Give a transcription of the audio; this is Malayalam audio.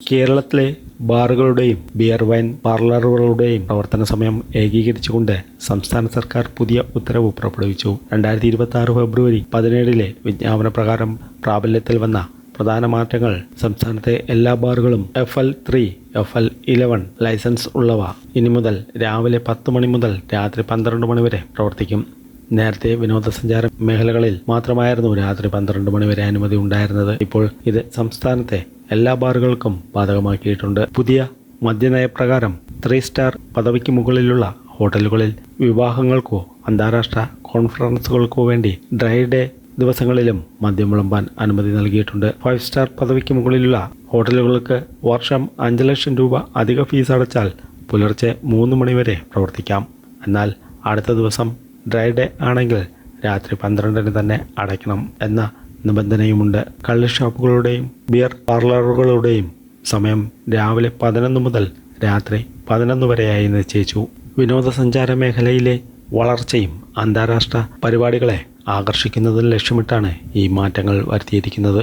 കേരളത്തിലെ ബാറുകളുടെയും ബിയർ വൈൻ പാർലറുകളുടെയും പ്രവർത്തന സമയം ഏകീകരിച്ചുകൊണ്ട് സംസ്ഥാന സർക്കാർ പുതിയ ഉത്തരവ് പുറപ്പെടുവിച്ചു. 2026 ഫെബ്രുവരി 17 വിജ്ഞാപന പ്രകാരം പ്രാബല്യത്തിൽ വന്ന പ്രധാന മാറ്റങ്ങൾ: സംസ്ഥാനത്തെ എല്ലാ ബാറുകളും FL3, FL11 ലൈസൻസ് ഉള്ളവ ഇനി മുതൽ രാവിലെ 10 മണി മുതൽ രാത്രി 12 മണി വരെ പ്രവർത്തിക്കും. നേരത്തെ വിനോദസഞ്ചാര മേഖലകളിൽ മാത്രമായിരുന്നു രാത്രി 12 മണി വരെ അനുമതി ഉണ്ടായിരുന്നത്. ഇപ്പോൾ ഇത് സംസ്ഥാനത്തെ എല്ലാ ബാറുകൾക്കും ബാധകമാക്കിയിട്ടുണ്ട്. പുതിയ മദ്യനയപ്രകാരം 3 സ്റ്റാർ പദവിക്ക് മുകളിലുള്ള ഹോട്ടലുകളിൽ വിവാഹങ്ങൾക്കോ അന്താരാഷ്ട്ര കോൺഫറൻസുകൾക്കോ വേണ്ടി ഡ്രൈ ഡേ ദിവസങ്ങളിലും മദ്യം വിളമ്പാൻ അനുമതി നൽകിയിട്ടുണ്ട്. 5 സ്റ്റാർ പദവിക്ക് മുകളിലുള്ള ഹോട്ടലുകൾക്ക് വർഷം 5 ലക്ഷം രൂപ അധിക ഫീസ് അടച്ചാൽ പുലർച്ചെ 3 മണി വരെ പ്രവർത്തിക്കാം. എന്നാൽ അടുത്ത ദിവസം ഡ്രൈ ഡേ ആണെങ്കിൽ രാത്രി 12 തന്നെ അടയ്ക്കണം എന്ന നിബന്ധനയുമുണ്ട്. കള്ള് ഷോപ്പുകളുടെയും ബിയർ പാർലറുകളുടെയും സമയം രാവിലെ 11 മുതൽ രാത്രി 11 വരെയായി നിശ്ചയിച്ചു. വിനോദസഞ്ചാര മേഖലയിലെ വളർച്ചയും അന്താരാഷ്ട്ര പരിപാടികളെ ആകർഷിക്കുന്നതിന് ലക്ഷ്യമിട്ടാണ് ഈ മാറ്റങ്ങൾ വരുത്തിയിരിക്കുന്നത്.